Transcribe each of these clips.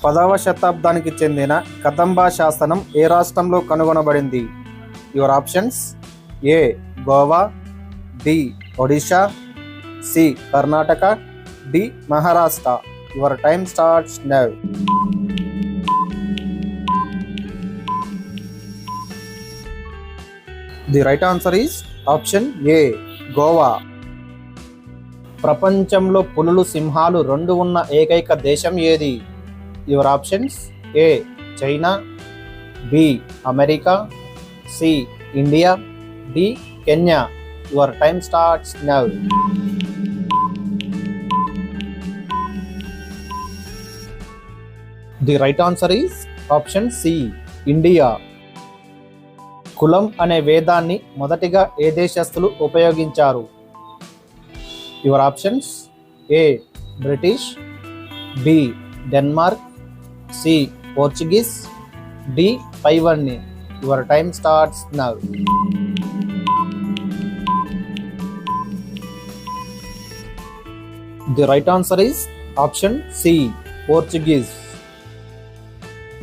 10వ శతాబ్దానికి చెందిన కదంబ శాసనం ఏ రాష్ట్రంలో కనుగొనబడింది? Your options: A Goa, B Odisha, C Karnataka, D Maharashtra. Your time starts now. The right answer is option A Goa. ప్రపంచంలో పులులు, సింహాలు రెండు ఉన్న ఏకైక దేశం ఏది? Your options: A China, B America, C India, D Kenya. Your time starts now. The right answer is option C India. కులం అనే వేదాన్ని మొదటిగా ఏ దేశస్థులు ఉపయోగించారు? Your options: A British, B Denmark, C Portuguese, D పైవన్నీ. Your time starts now. The right answer is option C Portuguese.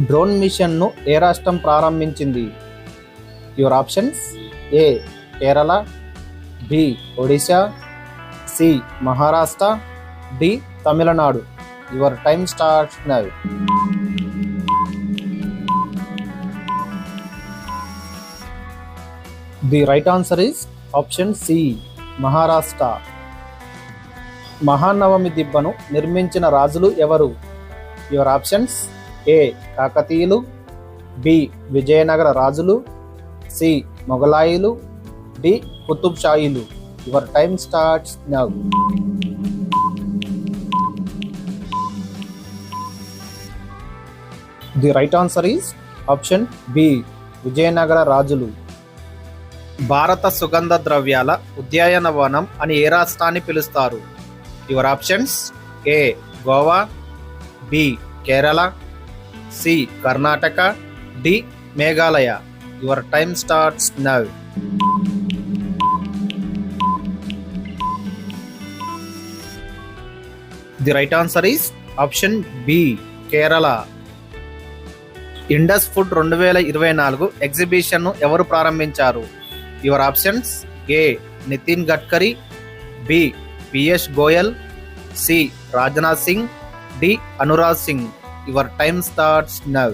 Drone మిషన్ను ఏ రాష్ట్రం ప్రారంభించింది? Your options: A Kerala, B Odisha, C Maharashtra, D Tamil Nadu. Your time starts now. The right answer is option C Maharashtra. Mahanavami దిబ్బను నిర్మించిన రాజులు ఎవరు? Your options: ఏ కాకతీయులు, బి విజయనగర రాజులు, సి మొఘలాయులు, డి కుతుబ్ షాహీలు. Your time starts now. The right answer is option B Vijayanagara రాజులు. భారత సుగంధ ద్రవ్యాల ఉద్యానవనం అని ఏ రాష్ట్రాన్ని పిలుస్తారు? Your options: A Goa, B Kerala, C Karnataka, D Meghalaya. Your time starts now. The right answer is option B Kerala. Indus food 2024 ఎగ్జిబిషన్ను ఎవరు ప్రారంభించారు? Your options: A Nitin Gadkari, B Piyush Goyal, C Rajnath Singh, D Anurag Singh. Your time starts now.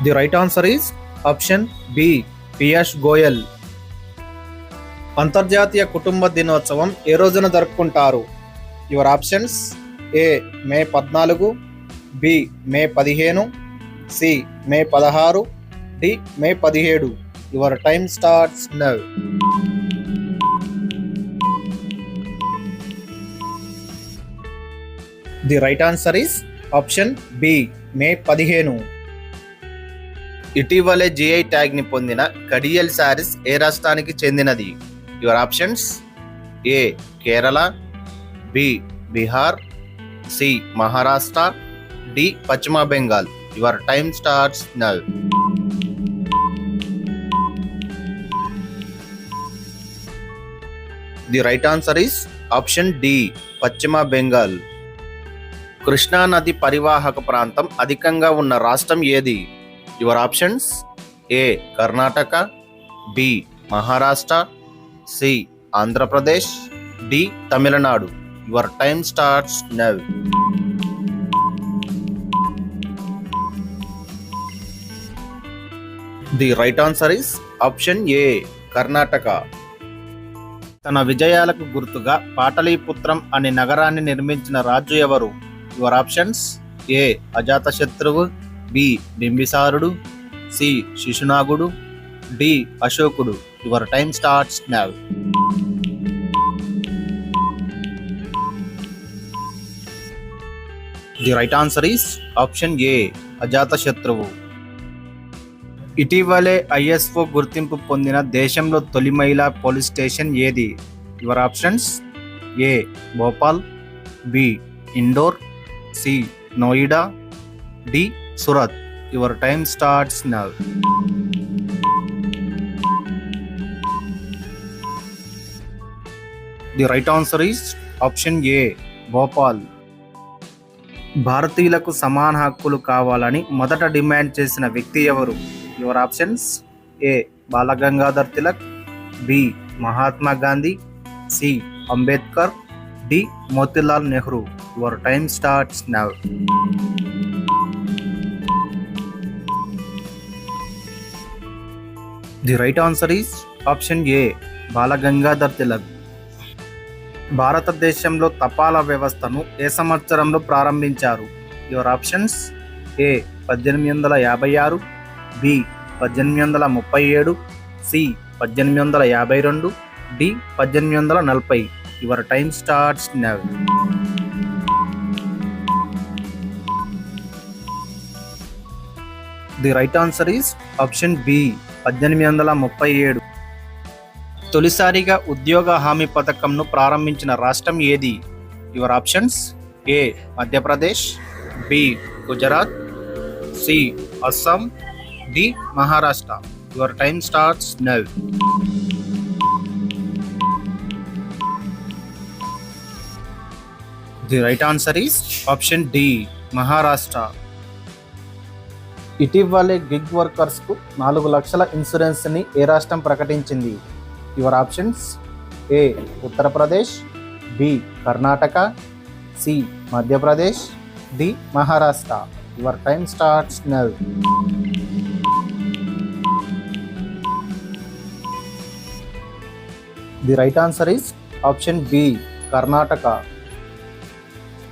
The right answer is option B Piyush Goyal. అంతర్జాతీయ కుటుంబ దినోత్సవం ఏ రోజున జరుపుకుంటారు? Your options: A May 14, B May 15, C May 16, D May 17. Your time starts now. The right answer is option B May 15. ఇటీవలే GI ట్యాగ్ని పొందిన కడియల్ శారీస్ ఏ రాష్ట్రానికి చెందినది? Your options: A Kerala, B Bihar, C Maharashtra, D Paschim Bengal. Your time starts now. The right answer is option D Paschim Bengal. Krishna నది పరివాహక ప్రాంతం అధికంగా ఉన్న రాష్ట్రం ఏది? Your options: A Karnataka, B Maharashtra, C Andhra Pradesh, D Tamil Nadu. Your time starts now. The right answer is option A Karnataka. తన విజయాలకు గుర్తుగా పాటలీపుత్రం అనే నగరాన్ని నిర్మించిన రాజు ఎవరు? యువర్ ఆప్షన్స్: ఏ అజాతశత్రువు, బి బింబిసారుడు, సి శిశునాగుడు, డి అశోకుడు. Your time starts now. The right answer is option A అజాతశత్రువు. ఇటీవలే ఐఎస్ఓ గుర్తింపు పొందిన దేశంలో తొలి మహిళా పోలీస్ స్టేషన్ ఏది? Your options: A Bhopal, B indoor, C Noida, D Surat. Your time starts now. The right answer is option A Bhopal. భారతీయులకు సమాన హక్కులు కావాలని మొదట డిమాండ్ చేసిన వ్యక్తి ఎవరు? Your options: A Balgangadhar Tilak, B Mahatma Gandhi, C Ambedkar, D Motilal Nehru. Your time starts now. The right answer is option A Balgangadhar Tilak. భారతదేశంలో తపాలా వ్యవస్థను ఏ సంవత్సరంలో ప్రారంభించారు? Your options: A 1856, B 1837, C 1852, D 1840. Your time starts now. The right answer is option B 1837. తొలిసారిగా ఉద్యోగ హామీ పథకంను ప్రారంభించిన రాష్ట్రం ఏది? Your options: A Madhya Pradesh, B Gujarat, C Assam, D Maharashtra. Your time starts now. The right answer is option D Maharashtra. ఇటీవలే gig వర్కర్స్కు 4 లక్షల ఇన్సూరెన్స్ని ఏ రాష్ట్రం ప్రకటించింది? Your options: A Uttar Pradesh, B Karnataka, C Madhya Pradesh, D Maharashtra. Your time starts now. The right answer is option B Karnataka.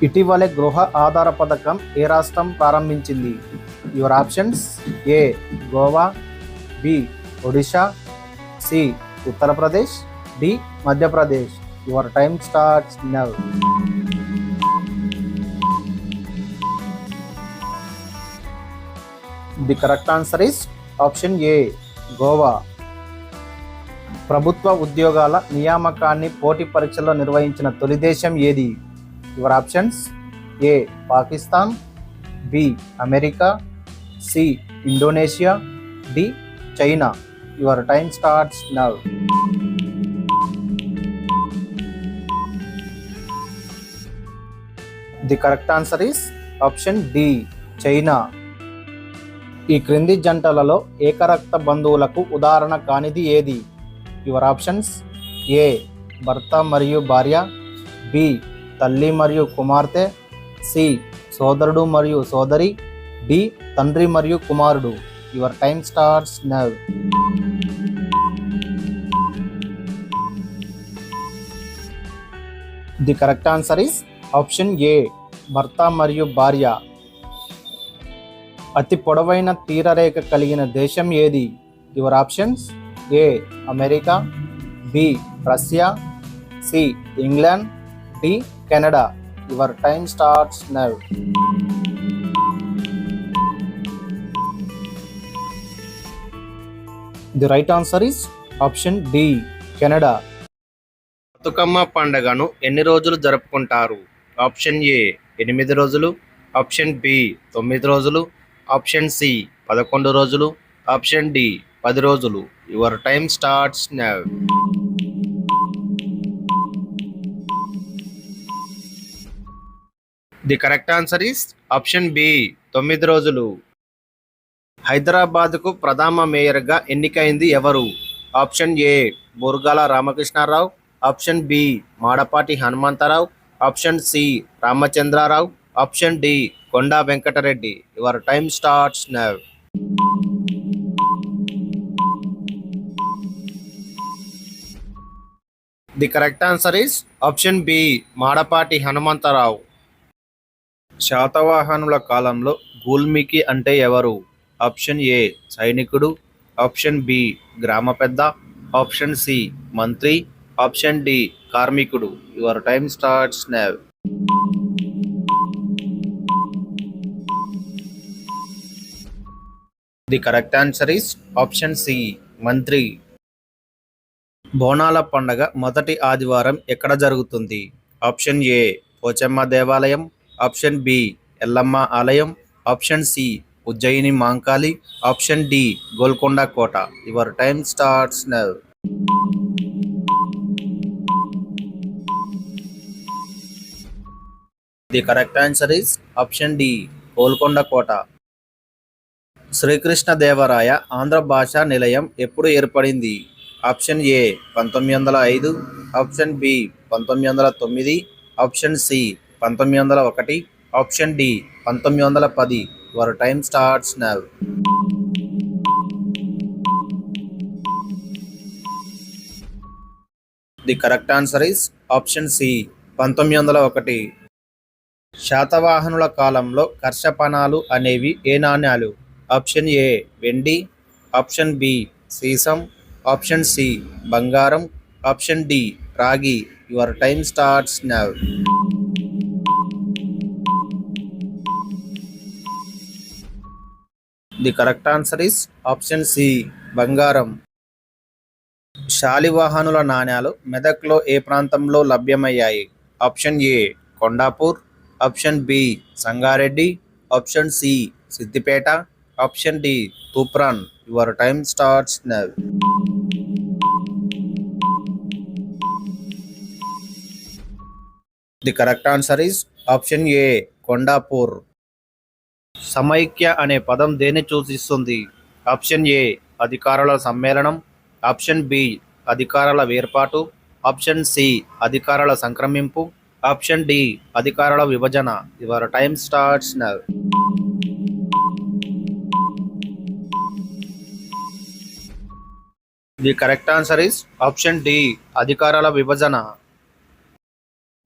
ఇటీవలే గృహ ఆధార పథకం ఏ రాష్ట్రం ప్రారంభించింది? Your options: A Goa, B Odisha, C Uttar Pradesh, D Madhya Pradesh. Your time starts now. The correct answer is option A Goa. ప్రభుత్వ ఉద్యోగాల నియామకాన్ని పోటీ పరీక్షల్లో నిర్వహించిన తొలి దేశం ఏది? Your options: A Pakistan, B America, C Indonesia, D China. Your time starts now. The correct answer is option D China. ఈ క్రింది జంటలలో ఏకరక్త బంధువులకు ఉదాహరణ కానిది ఏది? యువర్ ఆప్షన్స్: ఏ భర్త మరియు భార్య, బి తల్లి మరియు కుమార్తె, సి సోదరుడు మరియు సోదరి, డి తండ్రి మరియు కుమారుడు. Your time starts now. The correct answer is option A భర్త మరియు భార్య. అతి పొడవైన తీరరేఖ కలిగిన దేశం ఏది? Your options: A America, B Russia, C England, D Canada. Your time starts now. The right answer is option D Canada. Bathukamma పండుగను ఎన్ని రోజులు జరుపుకుంటారు? ఆప్షన్ ఏ 8 రోజులు, ఆప్షన్ బి 9 రోజులు, ఆప్షన్ సి 11 రోజులు, ఆప్షన్ డి 10 రోజులు. Your time starts now. The correct answer is option B 9 రోజులు. హైదరాబాద్కు ప్రథమ మేయర్గా ఎన్నికైంది ఎవరు? Option A Burgula Ramakrishna Rao, option B Madapati Hanumantha Rao, option C Ramachandra Rao, option D Konda Venkata Reddy. Your time starts now. The correct answer is option B Madapati Hanumantha Rao. శాతవాహనుల కాలంలో గూల్మికి అంటే ఎవరు? ఆప్షన్ ఏ సైనికుడు, ఆప్షన్ బి గ్రామ పెద్ద, ఆప్షన్ సి మంత్రి, ఆప్షన్ డి కార్మికుడు. Your time starts now. The correct answer is option C మంత్రి. బోనాల పండగ మొదటి ఆదివారం ఎక్కడ జరుగుతుంది? ఆప్షన్ ఏ పోచమ్మ దేవాలయం, ఆప్షన్ బి ఎల్లమ్మ ఆలయం, option C Ujjaini Mankali, option D Golconda కోట. Your time starts now. The correct answer is option D Golconda కోట. శ్రీకృష్ణదేవరాయ ఆంధ్ర భాషా నిలయం ఎప్పుడు ఏర్పడింది? Option A 1905, option B 1909, option C 1901, option D 1910. Your time starts now. The correct answer is option C 1901. శాతవాహనుల కాలంలో కర్షపణాలు అనేవి ఏ నాణ్యాలు? Option A వెండి, option B సీసం, option C బంగారం, ఆప్షన్ డి రాగి. Your time starts now. The correct answer is option C బంగారం. శాలివాహనుల నాణ్యాలు మెదక్లో ఏ ప్రాంతంలో లభ్యమయ్యాయి? Option A Kondapur, option B Sangareddy, option C Siddipet, option D Toopran. Your time starts now. The correct answer is option A Kondapur. సమైక్య అనే పదం దేన్ని సూచిస్తుంది? ఆప్షన్ ఏ అధికారుల సమ్మేళనం, ఆప్షన్ బి అధికారాల వేర్పాటు, ఆప్షన్ సి అధికారాల సంక్రమింపు, ఆప్షన్ డి అధికారాల విభజన. Your time starts now. The correct answer is option D అధికారాల విభజన.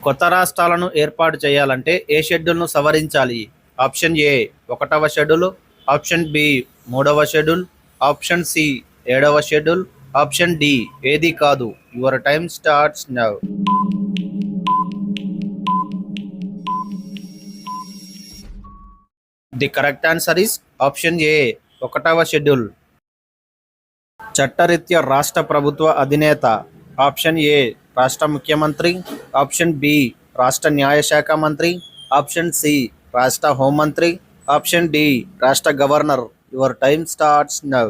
కొత్త రాష్ట్రాలను ఏర్పాటు చేయాలంటే ఏ షెడ్యూల్ను సవరించాలి? ఆప్షన్ ఏ 1వ షెడ్యూల్, ఆప్షన్ బి 3వ షెడ్యూల్, ఆప్షన్ సి 7వ షెడ్యూల్, ఆప్షన్ డి ఏది కాదు. Your time starts now. The correct answer is option ఏ 1వ షెడ్యూల్. చట్టరీత్యా రాష్ట్ర ప్రభుత్వ అధినేత? ఆప్షన్ ఏ రాష్ట్ర ముఖ్యమంత్రి, ఆప్షన్ బి రాష్ట్ర న్యాయశాఖ మంత్రి, ఆప్షన్ సి రాష్ట్ర హోంమంత్రి, ఆప్షన్ డి రాష్ట్ర governor. Your time starts now.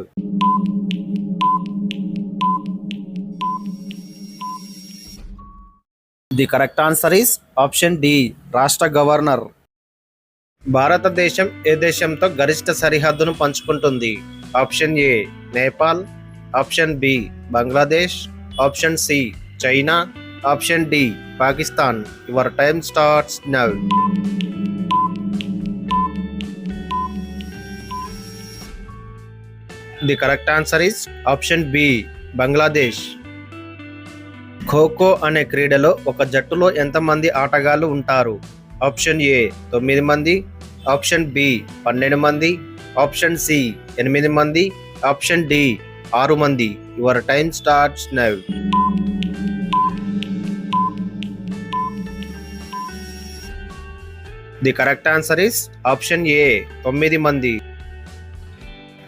The correct answer is option D రాష్ట్ర గవర్నర్. భారతదేశం ఏ దేశంతో గరిష్ట సరిహద్దును పంచుకుంటుంది? Option A Nepal, option B Bangladesh, option C China, option D Pakistan. Your time starts now. The correct answer is option B Bangladesh. Kho kho అనే క్రీడలో ఒక జట్టులో ఎంతమంది ఆటగాళ్లు ఉంటారు? ఆప్షన్ ఏ 9 మంది, ఆప్షన్ బి 12 మంది, ఆప్షన్ సి 8 మంది, ఆప్షన్ డి 6 మంది. Your time starts now. The correct answer is option ఏ 9 మంది.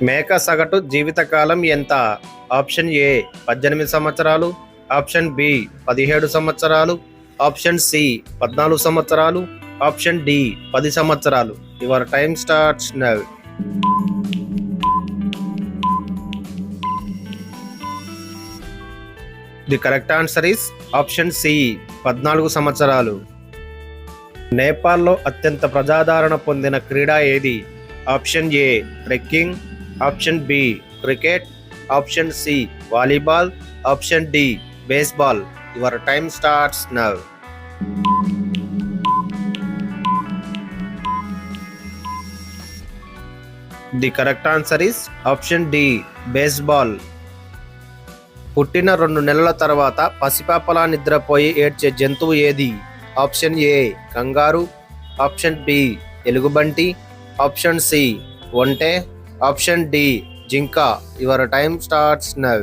మేక సగటు జీవితకాలం ఎంత? ఆప్షన్ ఏ 18 సంవత్సరాలు, ఆప్షన్ బి 17 సంవత్సరాలు, ఆప్షన్ సి 14 సంవత్సరాలు, ఆప్షన్ డి 10 సంవత్సరాలు. Your time starts now. The correct answer is option C 14 సంవత్సరాలు. నేపాల్లో అత్యంత ప్రజాదరణ పొందిన క్రీడ ఏది? Option A trekking, option B cricket, option C volleyball, option D baseball. Your time starts now. The correct answer is option D baseball. పుట్టిన 2 నెలల తర్వాత పసిపాపలా నిద్రపోయి ఏడ్చే జంతువు ఏది? Option A kangaroo, option B ఎలుగుబంటి, ఆప్షన్ సి ఒంటె, ఆప్షన్ డి జింక. Your time starts now.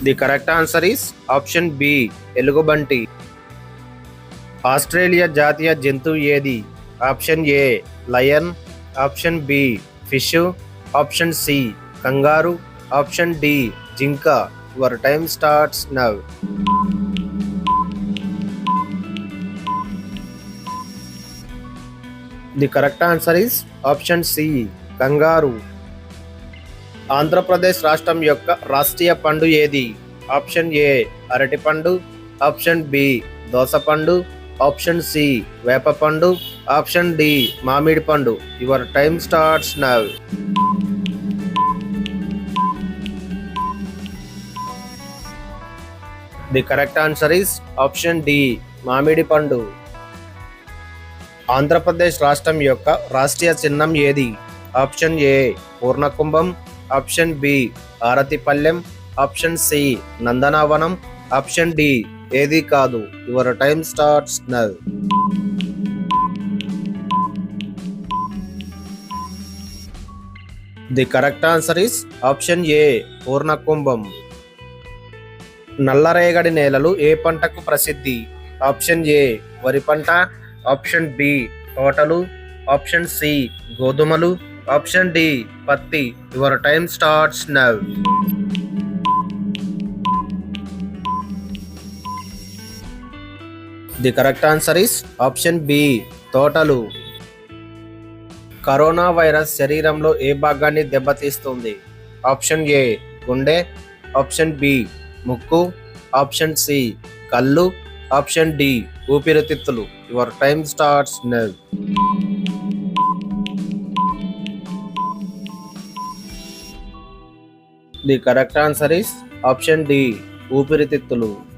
The correct answer is option B ఎలుగుబంటి. ఆస్ట్రేలియా జాతీయ జంతువు ఏది? Option A lion, option B fish, option C kangaroo, option D జింక. Your time starts now. The correct answer is option C kangaroo. Andhra Pradesh రాష్ట్రం యొక్క రాష్ట్రీయ పండు ఏది? Option A అరటిపండు, ఆప్షన్ బి దోసపండు, ఆప్షన్ సి వేపపండు, ఆప్షన్ డి మామిడి పండు. Your time starts now. The correct answer is option D మామిడి పండు. ఆంధ్రప్రదేశ్ రాష్ట్రం యొక్క రాష్ట్రీయ చిహ్నం ఏది? ఆప్షన్ ఏ పూర్ణకుంభం, ఆప్షన్ బి ఆరతిపల్లెం, ఆప్షన్ సి నందనవనం, ఆప్షన్ డి ఏది కాదు. Your time starts now. The correct answer is option A పూర్ణకుంభం. నల్లరేగడి నేలలు ఏ పంటకు ప్రసిద్ధి? ఆప్షన్ ఏ వరి పంట, ఆప్షన్ బి తోటలు, ఆప్షన్ సి గోధుమలు, ఆప్షన్ డి పత్తి. Your time starts now. The correct answer is option B తోటలు. కరోనా వైరస్ శరీరంలో ఏ భాగాన్ని దెబ్బతీస్తుంది? ఆప్షన్ ఏ గుండె, ఆప్షన్ బి ముక్కు, ఆప్షన్ సి కళ్ళు, ఆప్షన్ డి ఊపిరితిత్తులు. Your time starts now. The correct answer is option D ఊపిరితిత్తులు.